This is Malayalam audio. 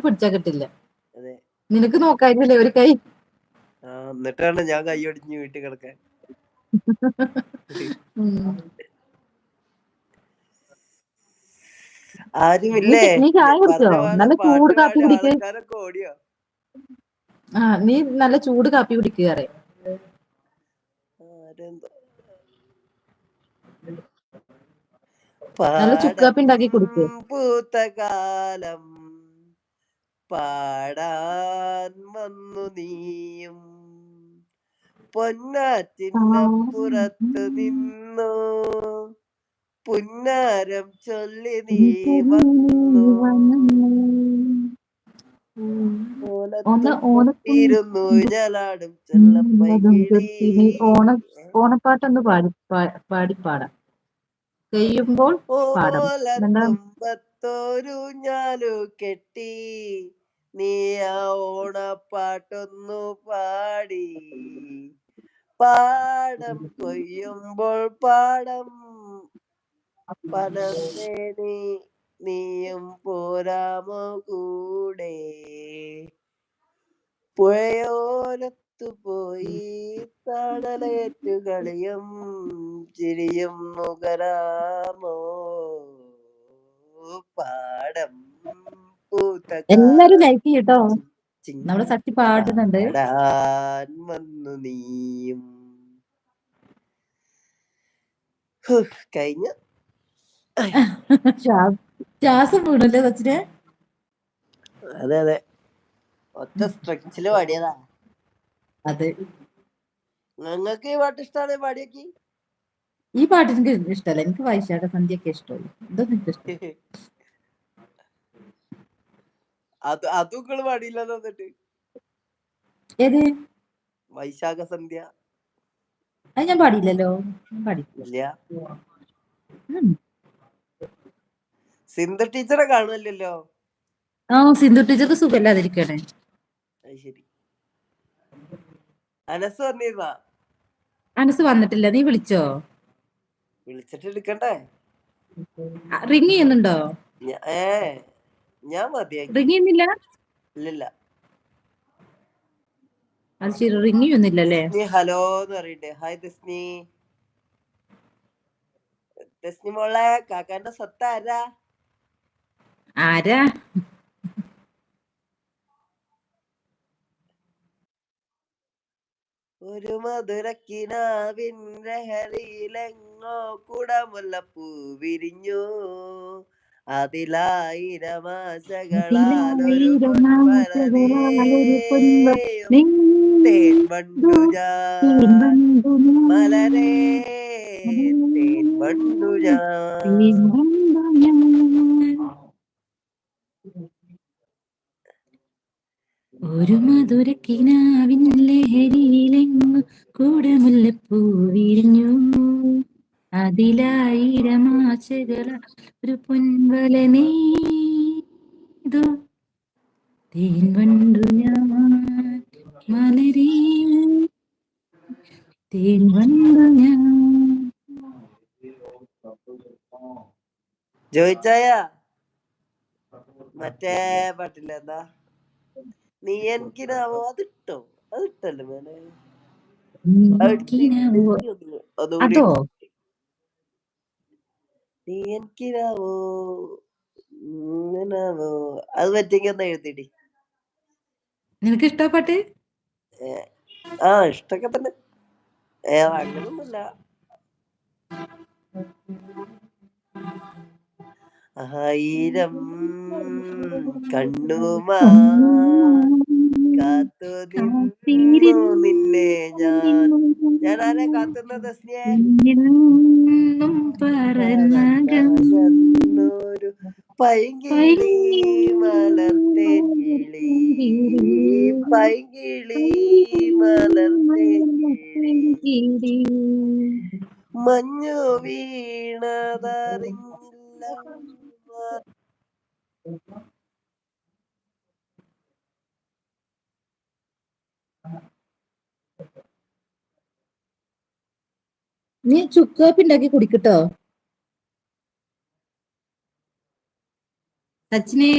പിടിച്ചാ കിട്ടില്ല. അതെ. നിനക്ക് നോക്കായിരുന്നില്ലേ ഒരു കൈ? എന്നിട്ടാണ് ഞാൻ കൈ ഒടിഞ്ഞ് വീട്ടിൽ കിടക്കാൻ. ആരുമില്ലേ? നീ ചായ കുടിച്ചോ? പറഞ്ഞ പോലെ നല്ല ചൂട് പാട്ട് കാപ്പി പാടി കുടിക്ക്. ആൾക്കാരൊക്കെ ഓടിയോ? നീ നല്ല ചൂട് കാപ്പി കുടിക്കാറേ. നല്ല ചുക്കാപ്പി ഉണ്ടാക്കി കുടിക്ക്. പൂത്ത കാലം പാടാൻ വന്നു നീയും പൊന്നാറ്റിനപ്പുറത്ത് നിന്നു പുന്നാരം ചൊല്ലി നീ വന്നു ഓലത്തുമ്പൊട്ടിരുന്നു ഞാലാടും ചെല്ലപ്പൈകിളി. ഓണപ്പാട്ടൊന്ന് പാടിപ്പാടാം കഴിയുമ്പോൾ പാടാം. ഓലത്തുമ്പത്തൊരു ഞാലു കെട്ടി നീ ആ ഓണപ്പാട്ടൊന്നു പാടി പാടം കൊയ്യുമ്പോൾ പാടം പടർന്നേ നീയും പോരാമോ കൂടെ പുഴയോരത്തു പോയി തണലേറ്റു കളിയും ചിരിയും നുകരാമോ പാടം പൂത്ത എല്ലാരും ലൈക്ക് ചെയ്യട്ടോ. നമ്മുടെ സച്ചി പാടുന്നുണ്ട്. പാടാൻ വന്നു നീയും. കഴിഞ്ഞു. ശ്വാസം വീണല്ലേ സച്ചിനെ? അതെ അതെ, ഒറ്റ സ്ട്രെച്ചില് പാടിയതാ. അതെ. നിങ്ങൾക്ക് ഈ പാട്ട് ഇഷ്ടമാണ്? പാടിയേക്ക്. ഈ പാട്ട് എനിക്ക് ഇഷ്ടമല്ല. എനിക്ക് വൈശാഖ സന്ധ്യൊക്കെ ഇഷ്ടമല്ല. ഇതൊന്നും എനിക്ക് ഇഷ്ടം. അതും നിങ്ങൾ പാടിയില്ല എന്നിട്ട്? ഏത്? വൈശാഖ സന്ധ്യ. അത് ഞാൻ പാടിയില്ലല്ലോ. പാടിയില്ല. സിന്ധു ടീച്ചറെ കാണുമല്ലോ. സിന്ധു ടീച്ചർക്ക് സുഖമില്ലാതിരിക്കണേ. ശരി. അനസ് വന്നിരുന്നാ? അനസ് വന്നിട്ടില്ല. നീ വിളിച്ചോ? വിളിച്ചിട്ട് എടുക്കണ്ടേ? റിങ് ചെയ്യുന്നുണ്ടോ? ഞാൻ മതിയാക്കി. റിങ് ചെയ്യുന്നില്ല? ഇല്ലില്ല. അത് ശരി, റിങ് ചെയ്യുന്നില്ലല്ലേ? ഹലോ എന്ന് പറയണ്ടേ. ഹായ് ദസ്നി. ദസ്നി മോളെ, കാക്കാന്റെ സ്വത്ത് ആരാ? ആരാ? ഒരു മധുരക്കിനാവിൻ ലഹരിയിലെങ്ങോ കുടമുല്ലപ്പൂ വിരിഞ്ഞു അതിലായിരം ആശകളാലൊരു പൊൻവരനേ തേൻ വണ്ടു ഞാൻ മലരേ തേൻ വണ്ടു ഞാൻ. ഒരു മധുരക്കിനാവിൻ ലഹരിയിലെങ്ങു കൂടമുല്ലപ്പൂ വിരിഞ്ഞു അതിലായിരം ആശകള ഒരു പൊൻവല നെയ്തു തേൻ വണ്ടു ഞാൻ മലരേ തേൻ വണ്ടു ഞാൻ. ചോദിച്ചായ മറ്റേ പാട്ടില്ല, എന്താ നീ എനിക്കിനാവോ? അതിട്ടോ? അതിട്ടല്ലോ മോനെ. അതോ? നീ എനിക്കിനാവോ ഇങ്ങനാവോ? അത് പറ്റെങ്കിൽ ഒന്ന് എഴുതിടി. നിനക്ക് ഇഷ്ടപ്പാട്ട്? ഇഷ്ടൊക്കെ തന്നെ. അങ്ങനൊന്നുമില്ല. ആയിരം കണ്ണുമാ കാത്തു നിന്നു നിന്നെ ഞാൻ ആരെ കാത്തുന്നത്? ദസ്നിയെ പറന്നൊരു പൈങ്കിളി മലർത്തേൻ കിളി പൈങ്കിളി മലർത്തേൻ കിളി മഞ്ഞു വീണതറിഞ്ഞില്ല. നീ ചുക്കാപ്പി ഉണ്ടാക്കി കുടിക്കട്ടോ സച്ചിനെ.